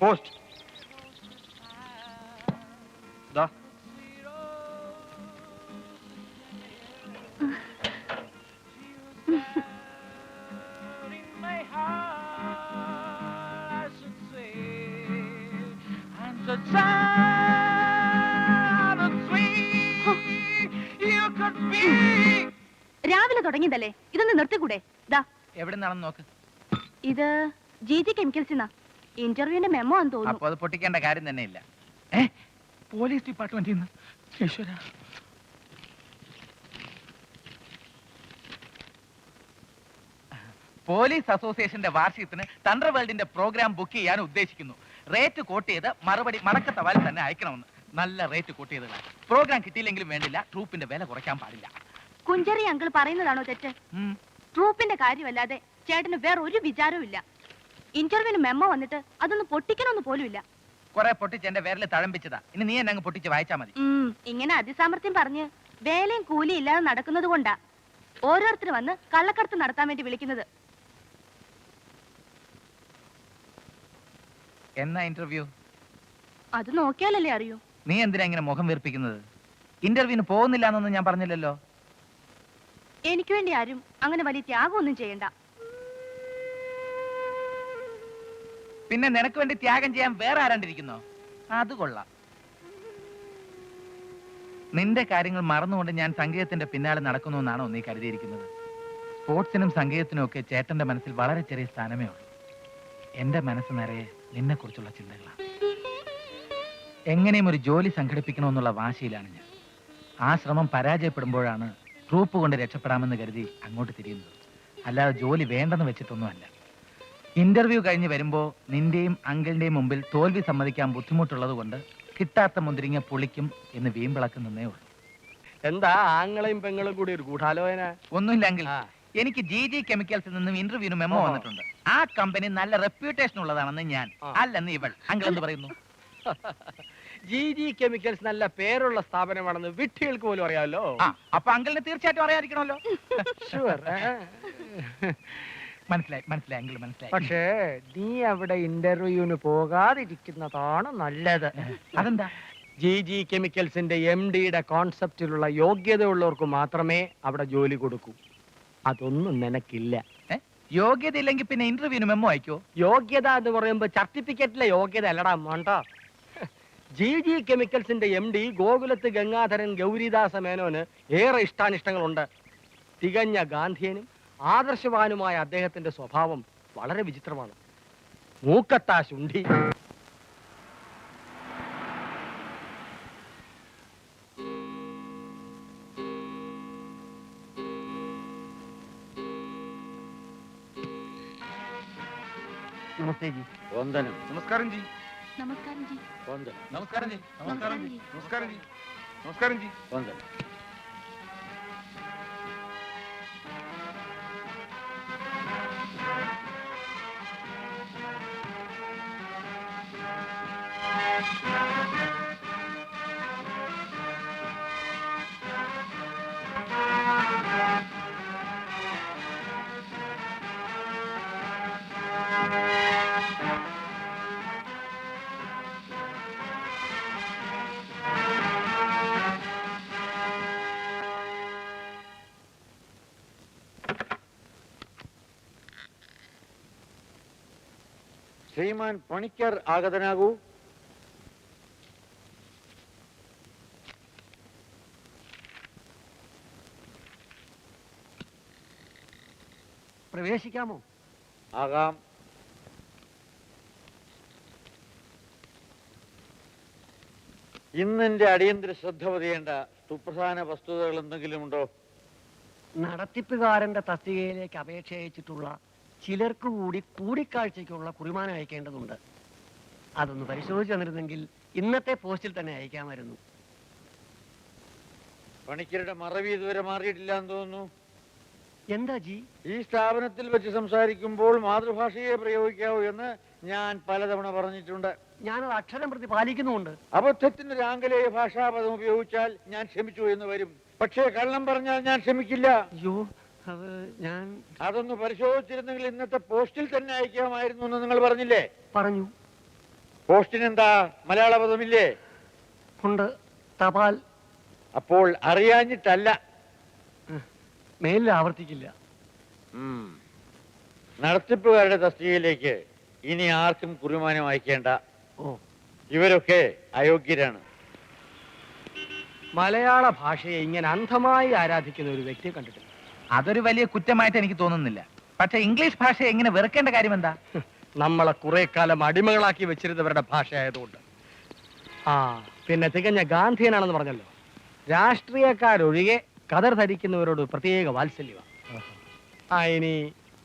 Post. ദാ രാവിലെ തുടങ്ങിയതല്ലേ, ഇതൊന്ന് നിർത്തിക്കൂടെ? എവിടെ നിന്നാണെന്ന് നോക്ക്. ഇത് GG കെമിക്കൽസിന്നാ. ഇന്റർവ്യൂവിന്റെ മെമ്മോ ആണെന്ന് തോന്നുന്നു. അപ്പൊ അത് പൊട്ടിക്കേണ്ട കാര്യം തന്നെ ഇല്ല. പോലീസ് ഡിപ്പാർട്ട്മെന്റിൽ നിന്ന്. ഈശ്വര, പോലീസ് അസോസിയേഷന്റെ വാർഷികത്തിന് തണ്ടർ വേൾഡിന്റെ പ്രോഗ്രാം ബുക്ക് ചെയ്യാൻ ഉദ്ദേശിക്കുന്നു. റേറ്റ് കോട്ട് ചെയ്ത് മറുപടി മടക്കത്തവാൽ തന്നെ അയക്കണമെന്ന്. നല്ല റേറ്റ് കോട്ട് ചെയ്തതാണ്. പ്രോഗ്രാം കിട്ടിയില്ലെങ്കിലും വേണ്ടില്ല, ട്രൂപ്പിന്റെ വില കുറയ്ക്കാൻ പാടില്ല. കുഞ്ചറി അങ്കിൾ പറയുന്നതാണോ തെറ്റ്? ട്രൂപ്പിന്റെ കാര്യമല്ലാതെ ചേട്ടന് വേറെ ഒരു വിചാരവും ഇല്ല. ഇന്റർവ്യൂവിന് മെമ്മോ വന്നിട്ട് അതൊന്ന് പൊട്ടിക്കണമെന്ന് പോലും ഇല്ല. കുറെ പൊട്ടിച്ച് എന്റെ വിരല് തഴമ്പിച്ചതാ. ഇനി നീ എന്നെ അങ്ങ് പൊട്ടിച്ച് വായിച്ചാ മതി. ഇങ്ങനെ അതിസാമർത്ഥ്യം പറഞ്ഞ് വേലയും കൂലിയും ഇല്ലാതെ നടക്കുന്നത് കൊണ്ടാ ഓരോരുത്തർ വന്ന് കള്ളക്കടത്ത് നടത്താൻ വേണ്ടി വിളിക്കുന്നത്. എന്നാ ഇന്റർവ്യൂ? അത് നോക്കിയാലല്ലേ അറിയൂ. നീ എന്തിനാ ഇങ്ങനെ മുഖം വീർപ്പിക്കുന്നത്? ഇന്റർവ്യൂവിന് പോകുന്നില്ല എന്നൊന്നും ഞാൻ പറഞ്ഞില്ലല്ലോ. എനിക്ക് വേണ്ടി ആരും അങ്ങനെ വലിയ ത്യാഗമൊന്നും ചെയ്യണ്ട. പിന്നെ നിനക്ക് വേണ്ടി ത്യാഗം ചെയ്യാൻ വേറെ ആരാണ്ടിരിക്കുന്നോ? അത് കൊള്ളാം. നിന്റെ കാര്യങ്ങൾ മറന്നുകൊണ്ട് ഞാൻ സംഗീതത്തിന്റെ പിന്നാലെ നടക്കുന്നു എന്നാണോ നീ കരുതിയിരിക്കുന്നത്? സ്പോർട്സിനും സംഗീതത്തിനും ഒക്കെ ചേട്ടന്റെ മനസ്സിൽ വളരെ ചെറിയ സ്ഥാനമേ ഉള്ളൂ. എന്റെ മനസ്സ് നിറയെ നിന്നെ കുറിച്ചുള്ള ചിന്തകളാണ്. എങ്ങനെയും ഒരു ജോലി സംഘടിപ്പിക്കണമെന്നുള്ള വാശിയിലാണ് ഞാൻ. ആ ശ്രമം പരാജയപ്പെടുമ്പോഴാണ് ട്രൂപ്പ് കൊണ്ട് രക്ഷപ്പെടാമെന്ന് കരുതി അങ്ങോട്ട് തിരിയുന്നത്. അല്ലാതെ ജോലി വേണ്ടെന്ന് വെച്ചിട്ടൊന്നുമല്ല. ഇന്റർവ്യൂ കഴിഞ്ഞ് വരുമ്പോ നിന്റെയും അങ്കിളിന്റെയും മുമ്പിൽ തോൽവി സമ്മതിക്കാൻ ബുദ്ധിമുട്ടുള്ളത് കൊണ്ട് കിട്ടാത്ത മുന്തിരിങ്ങ പുളിക്കും എന്ന് വീമ്പിളക്കുന്നേ ഉള്ളൂ. എന്താ ആങ്ങളെയും പെങ്ങളും കൂടി ഒരു ഗൂഢാലോചന? ഒന്നുമില്ല അങ്കിൾ, എനിക്ക് GG കെമിക്കൽസിൽ നിന്നും ഇന്റർവ്യൂവിന് മെമ്മോ വന്നിട്ടുണ്ട്. ആ കമ്പനി നല്ല റെപ്യൂട്ടേഷൻ ഉള്ളതാണെന്ന് ഞാൻ, അല്ലെന്ന് ഇവൾ. അങ്കിൾ എന്ത് പറയുന്നു? GG കെമിക്കൽസ് നല്ല പേരുള്ള സ്ഥാപനമാണെന്ന് വിട്ടികൾക്ക് പോലും അറിയാമല്ലോ. അപ്പൊ അങ്കിളിന് തീർച്ചയായിട്ടും അറിയാതിരിക്കണമല്ലോ. മനസ്സിലായി മനസ്സിലായി അങ്കിൾ, മനസ്സിലായി. പക്ഷേ നീ അവിടെ ഇന്റർവ്യൂവിന് പോകാതിരിക്കുന്നതാണ് നല്ലത്. അതെന്താ? GG കെമിക്കൽസിന്റെ MD-യുടെ കോൺസെപ്റ്റിലുള്ള യോഗ്യതയുള്ളവർക്ക് മാത്രമേ അവിടെ ജോലി കൊടുക്കൂ. അതൊന്നും നിനക്കില്ല. യോഗ്യത ഇല്ലെങ്കിൽ പിന്നെ ഇന്റർവ്യൂവിന് മെമ്മോ അയക്കോ? യോഗ്യത എന്ന് പറയുമ്പോ സർട്ടിഫിക്കറ്റിലെ യോഗ്യത അല്ലടാ മോണ്ട. GG കെമിക്കൽസിന്റെ MD ഗോകുലത്ത് ഗംഗാധരൻ ഗൗരിദാസ മേനോന് ഏറെ ഇഷ്ടാനിഷ്ടങ്ങളുണ്ട്. തികഞ്ഞ ഗാന്ധിയനും ആദർശവാനുമായ അദ്ദേഹത്തിന്റെ സ്വഭാവം വളരെ വിചിത്രമാണ്. മൂക്കത്താ ശുണ്ഠി. നമസ്തേ ജി. വന്ദനം. നമസ്കാരം ജി. നമസ്കാരം ജി. വന്ദനം. നമസ്കാരം ജി. നമസ്കാരം ജി. നമസ്കാരം ജി. നമസ്കാരം ജി. വന്ദനം. ശ്രീമാൻ പണിക്കർ ആഗതനാകൂ. പ്രവേശിക്കാമോ? ആകാം. ഇന്നെന്റെ അടിയന്തര ശ്രദ്ധ പതിയേണ്ട സുപ്രധാന വസ്തുതകൾ എന്തെങ്കിലും ഉണ്ടോ? നടത്തിപ്പുകാരന്റെ തസ്തികയിലേക്ക് അപേക്ഷ അയച്ചിട്ടുള്ള ചിലർക്ക് കൂടി കൂടിക്കാഴ്ചയ്ക്കുള്ള കുറിമാനം അയക്കേണ്ടതുണ്ട്. അതൊന്ന് പരിശോധിച്ചു തന്നിരുന്നെങ്കിൽ ഇന്നത്തെ പോസ്റ്റിൽ തന്നെ അയക്കാമായിരുന്നു. പണിക്കരുടെ മറവി ഇതുവരെ മാറിയിട്ടില്ല എന്ന് തോന്നുന്നു. എന്താ ജി? ഈ സ്ഥാപനത്തിൽ വെച്ച് സംസാരിക്കുമ്പോൾ മാതൃഭാഷയെ പ്രയോഗിക്കാവൂ എന്ന് ഞാൻ പലതവണ പറഞ്ഞിട്ടുണ്ട്. ഞാനത് അക്ഷരം പ്രതി പാലിക്കുന്നുമുണ്ട്. അബദ്ധത്തിന് ആംഗലേയ ഭാഷാപദം ഉപയോഗിച്ചാൽ ഞാൻ ക്ഷമിച്ചു എന്ന് വരും. പക്ഷേ കള്ളം പറഞ്ഞാൽ ഞാൻ ക്ഷമിക്കില്ല. അയ്യോ, അത് ഞാൻ അതൊന്ന് പരിശോധിച്ചിരുന്നെങ്കിൽ ഇന്നത്തെ പോസ്റ്റിൽ തന്നെ അയക്കാമായിരുന്നു എന്ന് നിങ്ങൾ പറഞ്ഞില്ലേ? പറഞ്ഞു. പോസ്റ്റിനെന്താ മലയാള പദമില്ലേ? ഉണ്ട്. തപാൽ. അപ്പോൾ അറിയാഞ്ഞിട്ടല്ല. മേലിൽ ആവർത്തിക്കില്ല. നടത്തിപ്പുകാരുടെ തസ്തികയിലേക്ക് ഇനി ആർക്കും കുറിമാനം അയക്കേണ്ട. ഓ, ഇവരൊക്കെ അയോഗ്യരാണ്. മലയാള ഭാഷയെ ഇങ്ങനെ അന്ധമായി ആരാധിക്കുന്ന ഒരു വ്യക്തിയെ കണ്ടിട്ടില്ല. അതൊരു വലിയ കുറ്റമായിട്ട് എനിക്ക് തോന്നുന്നില്ല. പക്ഷെ ഇംഗ്ലീഷ് ഭാഷയെ എങ്ങനെ വെറുക്കേണ്ട കാര്യം എന്താ? നമ്മളെ കുറെ കാലം അടിമകളാക്കി വെച്ചിരുന്നവരുടെ ഭാഷയായതുകൊണ്ട്. ആ പിന്നെ തികഞ്ഞ ഗാന്ധിയനാണെന്ന് പറഞ്ഞല്ലോ. രാഷ്ട്രീയക്കാരൊഴികെ കതർ ധരിക്കുന്നവരോട് പ്രത്യേക വാത്സല്യമാണ്. ആ ഇനി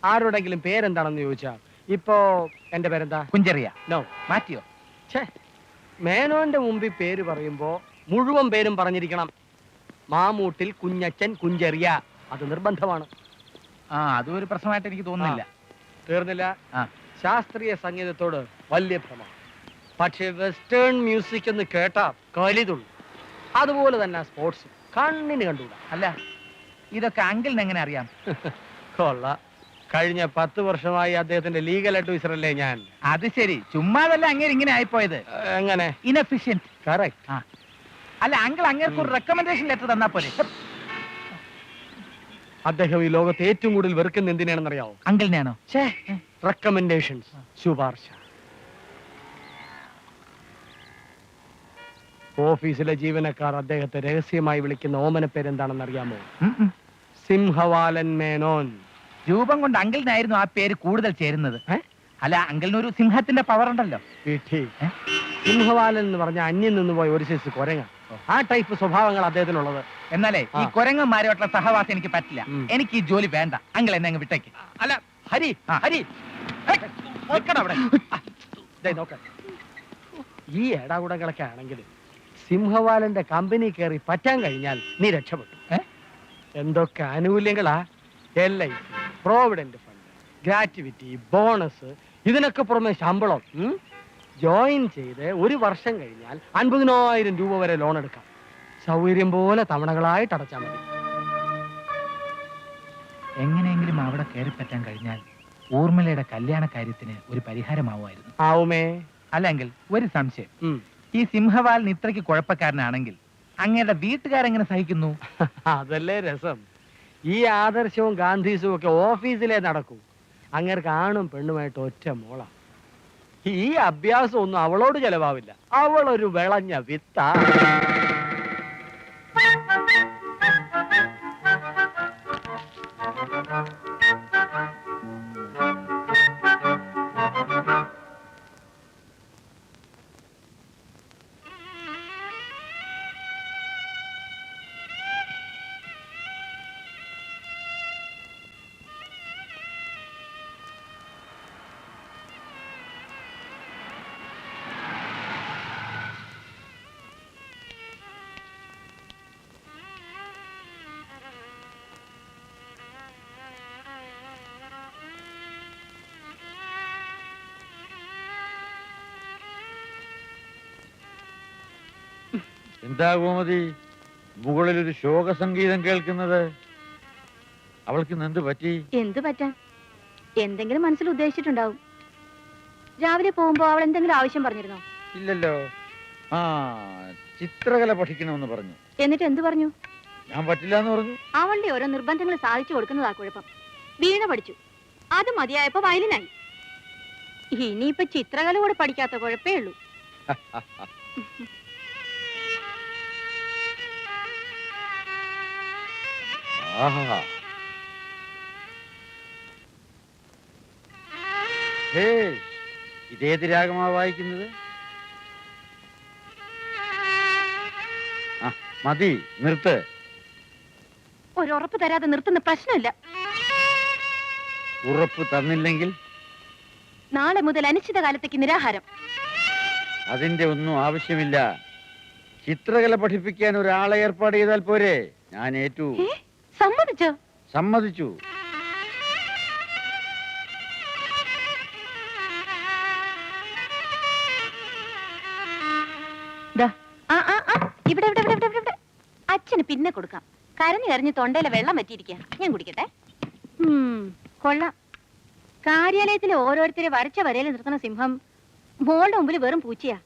ആരോടെങ്കിലും പേരെന്താണെന്ന് ചോദിച്ചാൽ ഇപ്പോ എന്റെ പേരെന്താ? കുഞ്ചറിയ. നോ, മാറ്റിയോ? ഛേ, മേനോന്റെ മുമ്പിൽ പേര് പറയുമ്പോ മുഴുവൻ പേരും പറഞ്ഞിരിക്കണം. മാമൂട്ടിൽ കുഞ്ഞച്ചൻ കുഞ്ചറിയ, അത് നിർബന്ധമാണ്. ആ അതും ഒരു പ്രശ്നമായിട്ട് എനിക്ക് തോന്നുന്നില്ല. തീർന്നില്ല. ആ. ശാസ്ത്രീയ സംഗീതത്തോട് വലിയ ഭ്രമം. പക്ഷേ വെസ്റ്റേൺ മ്യൂസിക് എന്ന് കേട്ടാ കലിതുള്ളു. അതുപോലെ തന്നെ സ്പോർട്സ് കണ്ണിന് കണ്ടുകൂടാ. അല്ല, ഇതൊക്കെ അങ്കിളിന് എങ്ങനെ അറിയാം? കൊള്ള, കഴിഞ്ഞ 10 വർഷമായി അദ്ദേഹത്തിന്റെ ലീഗൽ അഡ്വൈസർ അല്ലേ ഞാൻ. അത് ശരി, ചുമ്മാതല്ല അങ്ങനെ ഇങ്ങനെ ആയിപ്പോയത്. എങ്ങനെ? ഇൻഎഫിഷ്യന്റ്. കറക്റ്റ്. ആ അല്ല, അങ്കിൾ അങ്ങേർക്ക് ഒരു റെക്കമെൻഡേഷൻ ലെറ്റർ തന്നാ പോലെ. അദ്ദേഹം ഈ ലോകത്ത് ഏറ്റവും കൂടുതൽ വെറുക്കുന്ന എന്തിനാണെന്നറിയാവോ? അങ്കിളിനെയാണോ? റെക്കമെൻഡേഷൻസ്, ശുപാർശ. ഓഫീസിലെ ജീവനക്കാർ അദ്ദേഹത്തെ രഹസ്യമായി വിളിക്കുന്ന ഓമന പേരെന്താണെന്ന് അറിയാമോ? സിംഹവാലൻ മേനോൻ. രൂപം കൊണ്ട് അങ്കിളിനായിരുന്നു ആ പേര് കൂടുതൽ ചേരുന്നത്. അല്ല, അങ്കിളിനൊരു സിംഹത്തിന്റെ പവർ ഉണ്ടല്ലോ. വിധി. സിംഹവാലൻ എന്ന് പറഞ്ഞ അന്യം നിന്ന് പോയ ഒരു സൈസ് കുരങ്ങ. ആ ടൈപ്പ് സ്വഭാവങ്ങൾ അദ്ദേഹത്തിനുള്ളത്. എന്നാലേ ഈ കുരങ്ങന്മാരുമായിട്ടുള്ള സഹവാസം എനിക്ക് പറ്റില്ല. എനിക്ക് ഈ ജോലി വേണ്ട. അങ്കിൾ എന്നെ അങ്ങ് വിട്ടേക്ക്. അല്ല ഹരി, ഹരി അവിടെ. ഈ ഏടാകൂടങ്ങളൊക്കെ ആണെങ്കിൽ സിംഹവാലന്റെ കമ്പനി കയറി പറ്റാൻ കഴിഞ്ഞാൽ നീ രക്ഷപ്പെട്ടു. എന്തൊക്കെ ആനുകൂല്യങ്ങളാ! LIC, provident fund, gratuity, bonus, ഇതിനൊക്കെ പുറമെ ശമ്പളം. ജോയിൻ ചെയ്ത് 1 വർഷം കഴിഞ്ഞാൽ 50,000 രൂപ വരെ ലോൺ എടുക്കാം. സൗകര്യം പോലെ തവണകളായിട്ട് അടച്ചാൽ മതി. എങ്ങനെയെങ്കിലും അവിടെ കയറി പറ്റാൻ കഴിഞ്ഞാൽ ഊർമിളയുടെ കല്യാണ കാര്യത്തിന് ഒരു പരിഹാരമാവുമായിരുന്നു. ആവുമേ? അല്ലെങ്കിൽ ഒരു സംശയം, ഈ സിംഹവാലൻ ഇത്രയ്ക്ക് കുഴപ്പക്കാരനാണെങ്കിൽ അങ്ങയുടെ വീട്ടുകാരെങ്ങനെ സഹിക്കുന്നു? അതല്ലേ രസം. ഈ ആദർശവും ഗാന്ധീസും ഒക്കെ ഓഫീസിലേ നടക്കൂ. അങ്ങേർക്ക് ആണും പെണ്ണുമായിട്ട് ഒറ്റ മോള. ഈ അഭ്യാസം ഒന്നും അവളോട് ചെലവാവില്ല. അവളൊരു വിളഞ്ഞ വിത്ത. എന്താ ഗോമതി, മുകളിൽ ഒരു ശോക സംഗീതം കേൾക്കുന്നത്? അവൾക്ക് എന്ത് പറ്റി? എന്ത് പറ്റാൻ? എന്തെങ്കിലും മനസ്സിൽ ഉദ്ദേശിച്ചിട്ടുണ്ടാവും. രാവിലെ പോകുമ്പോ അവൾ എന്തെങ്കിലും ആവശ്യം പറഞ്ഞിരുന്നോ? ഇല്ലല്ലോ. ആ, ചിത്രകല പഠിക്കണമെന്ന് പറഞ്ഞു. എന്നിട്ട് എന്ത് പറഞ്ഞു? ഞാൻ പറ്റില്ല എന്ന് പറഞ്ഞു. അവളുടെ ഓരോ നിർബന്ധങ്ങൾ സാധിച്ചു കൊടുക്കുന്നതാ കുഴപ്പം. വീണ പഠിച്ചു, അത് മതിയായപ്പോ വയലിനായി. ഇനിയിപ്പോ ചിത്രകല കൂടെ പഠിക്കാത്ത കുഴപ്പേ ഉള്ളൂ. ആഹാ. ഹേ, ഇതേത് രാഗമാ വായിക്കുന്നത്? മതി, നിർത്ത്. ഒരുറപ്പ് തരാതെ നിർത്തുന്ന പ്രശ്നമില്ല. ഉറപ്പ് തന്നില്ലെങ്കിൽ നാളെ മുതൽ അനിശ്ചിതകാലത്തേക്ക് നിരാഹാരം. അതിന്റെ ഒന്നും ആവശ്യമില്ല. ചിത്രകല പഠിപ്പിക്കാൻ ഒരാളെ ഏർപ്പാട് ചെയ്താൽ പോരെ? ഞാൻ ഏറ്റു. സമ്മതിച്ചോ? സമ്മതിച്ചു. ഇവിടെ ഇവിടെ ഇവിടെ ഇവിടെ അച്ഛന് പിന്നെ കൊടുക്കാം. കരഞ്ഞു കരഞ്ഞ് തൊണ്ടയിലെ വെള്ളം വറ്റിയിരിക്കുക. ഞാൻ കുടിക്കട്ടെ. കൊള്ളാം. കാര്യാലയത്തിലെ ഓരോരുത്തരെ വരച്ച വരയിൽ നിർത്തുന്ന സിംഹം മോളുടെ മുമ്പിൽ വെറും പൂച്ചയാ.